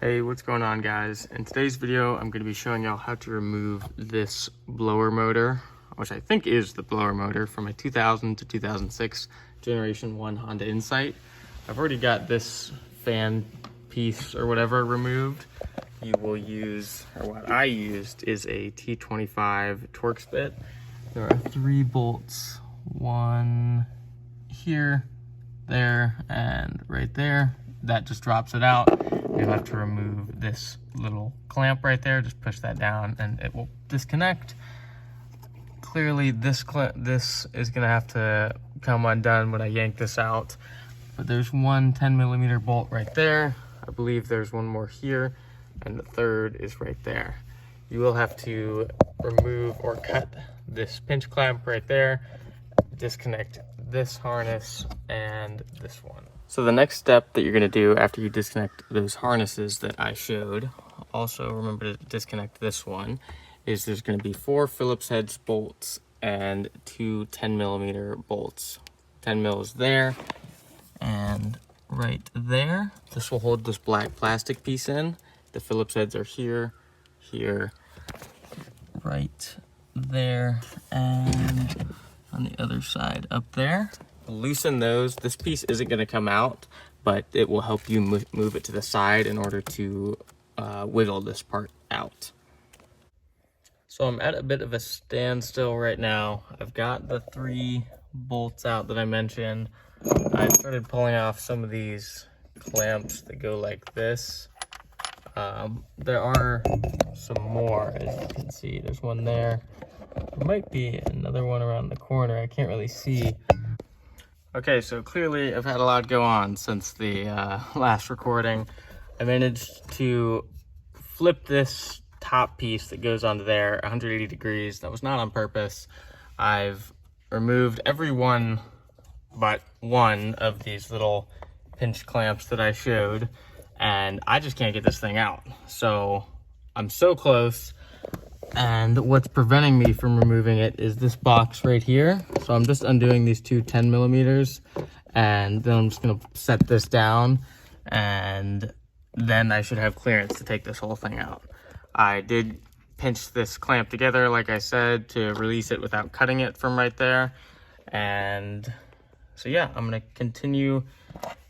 Hey, what's going on, guys? In today's video, I'm going to be showing y'all how to remove this blower motor, which I think is the blower motor from a 2000 to 2006 Generation 1 Honda Insight. I've already got this fan piece or whatever removed. You will use, or what I used, is a T25 Torx bit. There are 3 bolts, one here, there, and right there. That just drops it out. You'll have to remove this little clamp right there. Just push that down and it will disconnect. Clearly this is gonna have to come undone when I yank this out. But there's one 10mm bolt right there. I believe there's one more here, and the third is right there. You will have to remove or cut this pinch clamp right there, disconnect this harness and this one. So the next step that you're going to do after you disconnect those harnesses that I showed, also remember to disconnect this one, is there's going to be 4 Phillips head bolts and 2 10mm bolts. 10 mils there and right there. This will hold this black plastic piece in. The Phillips heads are here, here, right there, and on the other side up there. Loosen those. This piece isn't going to come out, but it will help you move it to the side in order to wiggle this part out. So I'm at a bit of a standstill right now. I've got the 3 bolts out that I mentioned. I started pulling off some of these clamps that go like this. There are some more, as you can see. There's one there. There might be another one around the corner. I can't really see. Okay, so clearly I've had a lot go on since the last recording. I managed to flip this top piece that goes onto there 180 degrees. That was not on purpose. I've removed every one but one of these little pinch clamps that I showed, and I just can't get this thing out. So I'm so close. And what's preventing me from removing it is this box right here. So I'm just undoing these 2 10mm, and then I'm just gonna set this down, and then I should have clearance to take this whole thing out. I did pinch this clamp together, like I said, to release it without cutting it from right there. And so yeah, I'm gonna continue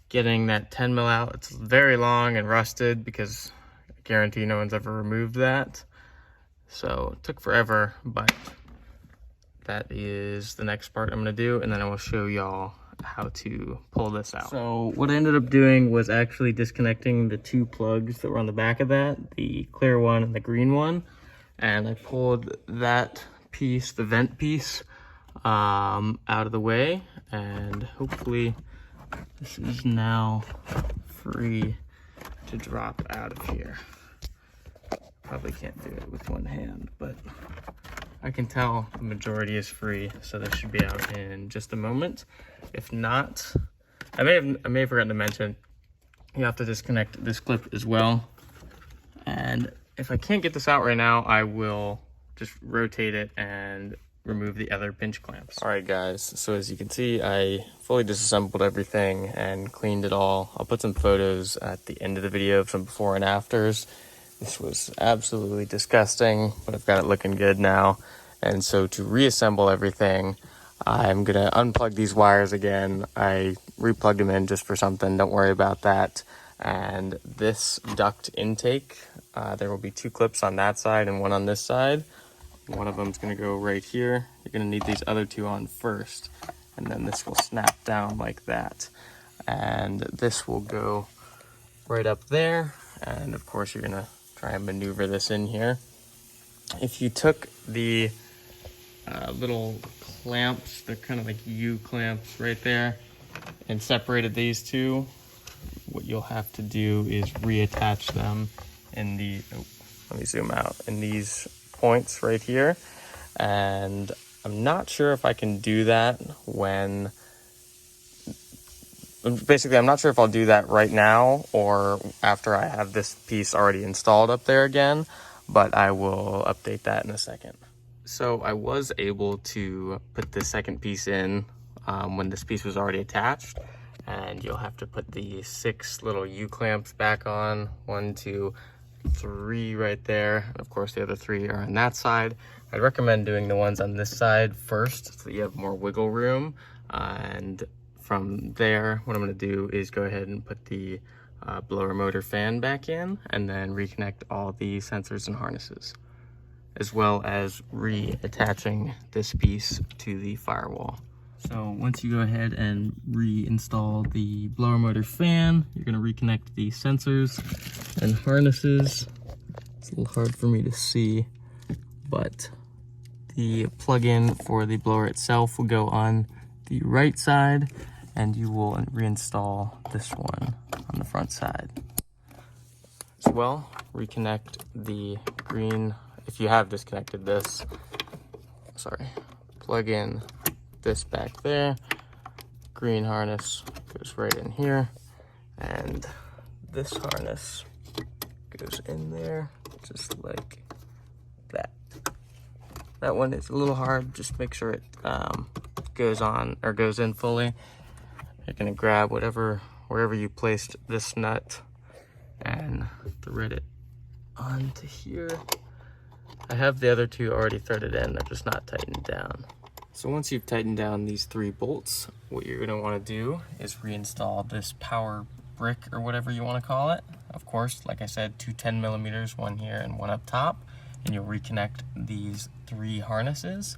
getting that 10mm out. It's very long and rusted because I guarantee no one's ever removed that. So it took forever, but that is the next part I'm gonna do, and then I will show y'all how to pull this out. So what I ended up doing was actually disconnecting the 2 plugs that were on the back of that, the clear one and the green one, and I pulled that piece, the vent piece, out of the way, and hopefully this is now free to drop out of here. Probably can't do it with one hand, but I can tell the majority is free, so this should be out in just a moment. If not, I may have forgotten to mention, you have to disconnect this clip as well. And if I can't get this out right now, I will just rotate it and remove the other pinch clamps. All right, guys, so as you can see, I fully disassembled everything and cleaned it all. I'll put some photos at the end of the video of some before and afters. This was absolutely disgusting, but I've got it looking good now. And so to reassemble everything, I'm gonna unplug these wires again. I replugged them in just for something, don't worry about that. And this duct intake, there will be 2 clips on that side and one on this side. One of them's gonna go right here. You're gonna need these other 2 on first, and then this will snap down like that. And this will go right up there. And of course you're gonna try and maneuver this in here. If you took the little clamps, they're kind of like U clamps right there, and separated these 2, what you'll have to do is reattach them in the, let me zoom out, in these points right here. And I'm not sure if I can do that when, basically I'm not sure if I'll do that right now or after I have this piece already installed up there again, but I will update that in a second. So I was able to put the second piece in when this piece was already attached, and you'll have to put the 6 little U-clamps back on. 1, 2, 3 right there, and of course the other 3 are on that side. I'd recommend doing the ones on this side first so that you have more wiggle room, and from there what I'm going to do is go ahead and put the blower motor fan back in, and then reconnect all the sensors and harnesses, as well as reattaching this piece to the firewall. So once you go ahead and reinstall the blower motor fan, you're going to reconnect the sensors and harnesses. It's a little hard for me to see, but the plug-in for the blower itself will go on the right side, and you will reinstall this one on the front side. As well, reconnect the green, if you have disconnected this, plug in this back there. Green harness goes right in here, and this harness goes in there just like that. That one is a little hard, just make sure it goes on or goes in fully. You're gonna grab wherever you placed this nut and thread it onto here. I have the other 2 already threaded in, they're just not tightened down. So once you've tightened down these 3 bolts, what you're gonna wanna do is reinstall this power brick or whatever you wanna call it. Of course, like I said, 2 10mm, one here and one up top, and you'll reconnect these 3 harnesses.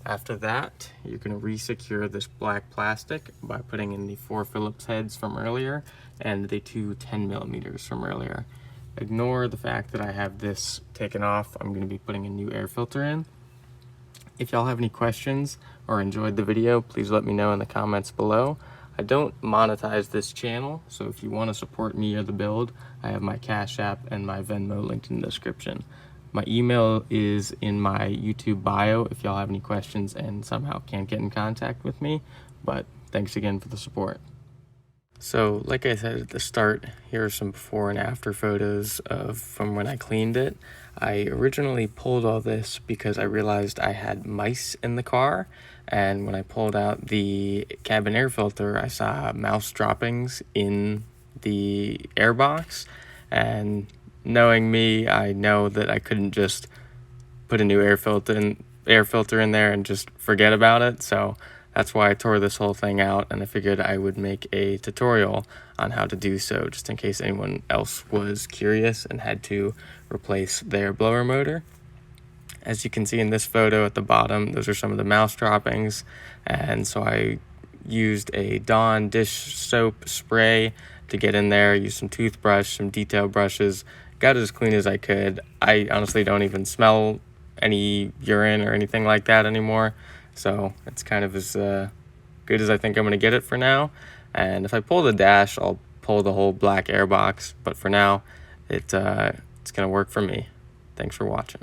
After that, you're gonna re-secure this black plastic by putting in the 4 Phillips heads from earlier and the 2 10mm from earlier. Ignore the fact that I have this taken off. I'm gonna be putting a new air filter in. If y'all have any questions or enjoyed the video, please let me know in the comments below. I don't monetize this channel, so if you want to support me or the build, I have my Cash App and my Venmo linked in the description. My email is in my YouTube bio if y'all have any questions and somehow can't get in contact with me, but thanks again for the support. So like I said at the start, here are some before and after photos from when I cleaned it. I originally pulled all this because I realized I had mice in the car, and when I pulled out the cabin air filter, I saw mouse droppings in the air box, and knowing me, I know that I couldn't just put a new air filter in there and just forget about it, so that's why I tore this whole thing out, and I figured I would make a tutorial on how to do so, just in case anyone else was curious and had to replace their blower motor. As you can see in this photo at the bottom, those are some of the mouse droppings, and so I used a Dawn dish soap spray to get in there, used some toothbrush, some detail brushes, got it as clean as I could. I honestly don't even smell any urine or anything like that anymore. So it's kind of as good as I think I'm going to get it for now. And if I pull the dash, I'll pull the whole black air box. But for now, it's going to work for me. Thanks for watching.